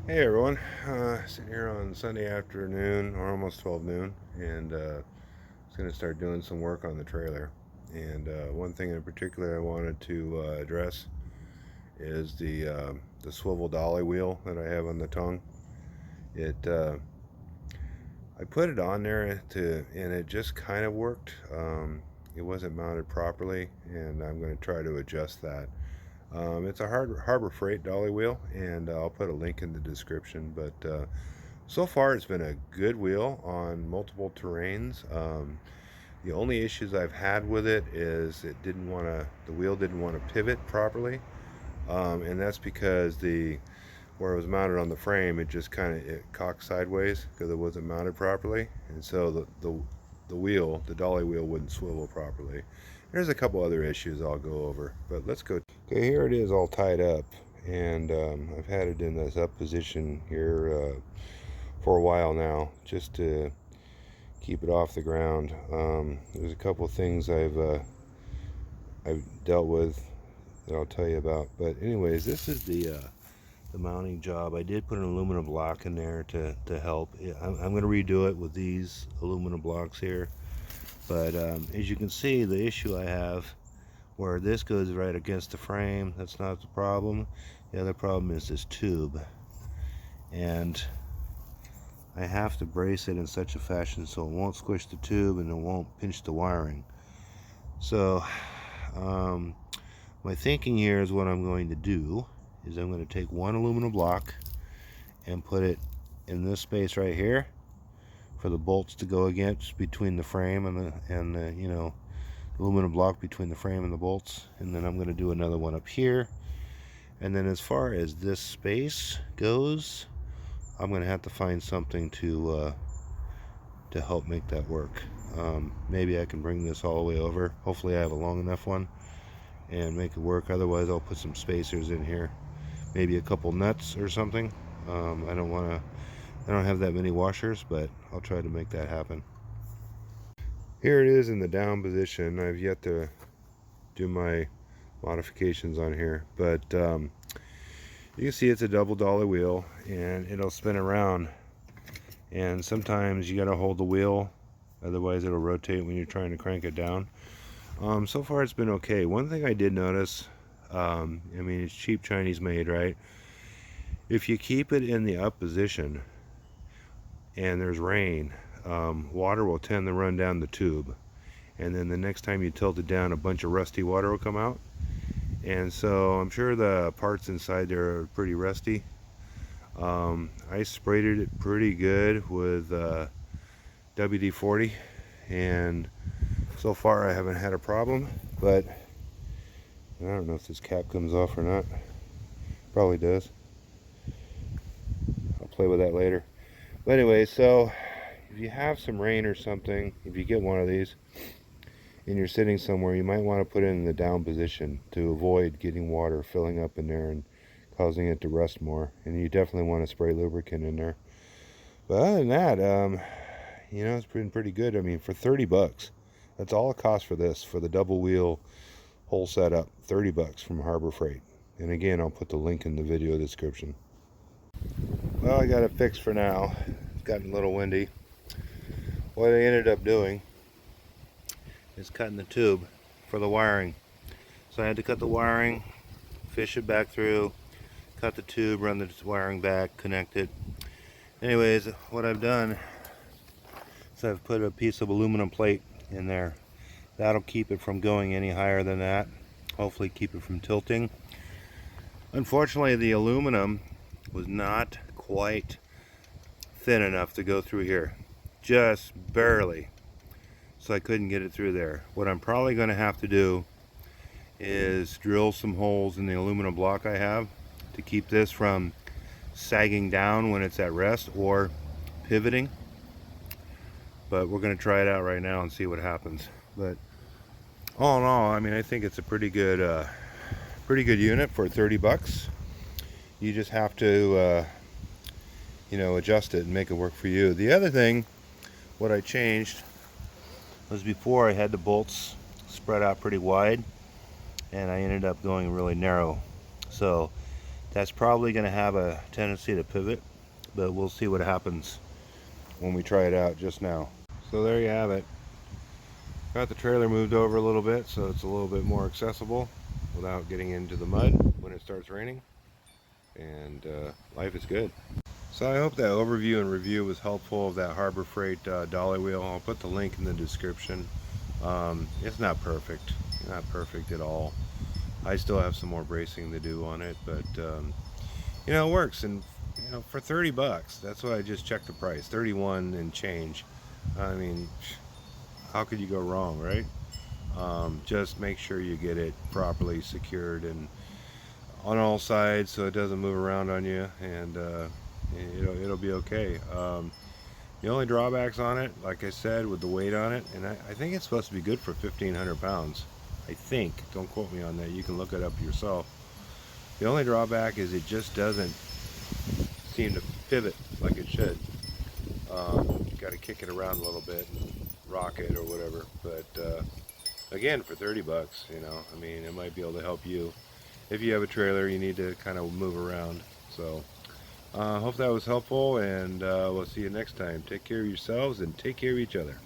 Hey everyone, sitting here on Sunday afternoon, or almost 12 noon, and was going to start doing some work on the trailer. And one thing in particular I wanted to address is the swivel dolly wheel that I have on the tongue. It I put it on there and it just kind of worked. It wasn't mounted properly, and I'm going to try to adjust that. It's a Harbor Freight dolly wheel, and I'll put a link in the description. But so far, it's been a good wheel on multiple terrains. The only issues I've had with it is the wheel didn't want to pivot properly, and that's because where it was mounted on the frame, it just it cocked sideways because it wasn't mounted properly, and so the dolly wheel wouldn't swivel properly. There's a couple other issues I'll go over, but let's go. Okay, here it is all tied up, and I've had it in this up position here for a while now, just to keep it off the ground. There's a couple things I've dealt with that I'll tell you about. But anyways, this is the mounting job. I did put an aluminum block in there to help. I'm going to redo it with these aluminum blocks here. But as you can see, the issue I have where this goes right against the frame, that's not the problem. The other problem is this tube. And I have to brace it in such a fashion so it won't squish the tube and it won't pinch the wiring. So my thinking here is what I'm going to do is I'm going to take one aluminum block and put it in this space right here for the bolts to go against between the frame and the aluminum block between the frame and the bolts. And then I'm going to do another one up here. And then as far as this space goes, I'm going to have to find something to help make that work. Maybe I can bring this all the way over. Hopefully I have a long enough one and make it work. Otherwise I'll put some spacers in here, maybe a couple nuts or something. I don't have that many washers, but I'll try to make that happen. Here it is in the down position. I've yet to do my modifications on here, but you can see it's a double dolly wheel and it'll spin around, and sometimes you got to hold the wheel, otherwise it'll rotate when you're trying to crank it down. So far it's been okay. One thing I did notice, I mean, it's cheap Chinese made, right? If you keep it in the up position and there's rain, water will tend to run down the tube, and then the next time you tilt it down, a bunch of rusty water will come out. And so I'm sure the parts inside there are pretty rusty. I sprayed it pretty good with WD-40, and so far I haven't had a problem. But I don't know if this cap comes off or not. Probably does. I'll play with that later. But anyway, so if you have some rain or something, if you get one of these and you're sitting somewhere, you might want to put it in the down position to avoid getting water filling up in there and causing it to rust more. And you definitely want to spray lubricant in there. But other than that, it's been pretty good. I mean, for 30 bucks, that's all it costs for this, for the double wheel whole setup. 30 bucks from Harbor Freight. And again, I'll put the link in the video description. Well, I got it fixed for now. It's gotten a little windy. What I ended up doing is cutting the tube for the wiring. So I had to cut the wiring, fish it back through, cut the tube, run the wiring back, connect it. Anyways, what I've done is I've put a piece of aluminum plate in there. That'll keep it from going any higher than that. Hopefully keep it from tilting. Unfortunately, the aluminum was not quite thin enough to go through here. Just barely. So I couldn't get it through there. What I'm probably going to have to do is drill some holes in the aluminum block I have to keep this from sagging down when it's at rest or pivoting. But we're going to try it out right now and see what happens. But all in all, I mean, I think it's a pretty good unit for 30 bucks. You just have to adjust it and make it work for you. The other thing, what I changed was before I had the bolts spread out pretty wide, and I ended up going really narrow. So That's probably going to have a tendency to pivot, but we'll see what happens when we try it out just now. So there you have it. Got the trailer moved over a little bit so it's a little bit more accessible without getting into the mud when it starts raining, and life is good. So I hope that overview and review was helpful of that Harbor Freight dolly wheel. I'll put the link in the description. It's not perfect, not perfect at all. I still have some more bracing to do on it, but you know, it works. And you know, for 30 bucks, that's what I just checked the price, 31 and change. I mean, how could you go wrong, right? Just make sure you get it properly secured and on all sides so it doesn't move around on you, and it'll be okay. The only drawbacks on it, like I said, with the weight on it, and I think it's supposed to be good for 1,500 pounds. I think. Don't quote me on that. You can look it up yourself. The only drawback is it just doesn't seem to pivot like it should. Got to kick it around a little bit and rock it or whatever. But again, for 30 bucks, you know, I mean, it might be able to help you. If you have a trailer, you need to kind of move around. So hope that was helpful, and we'll see you next time. Take care of yourselves and take care of each other.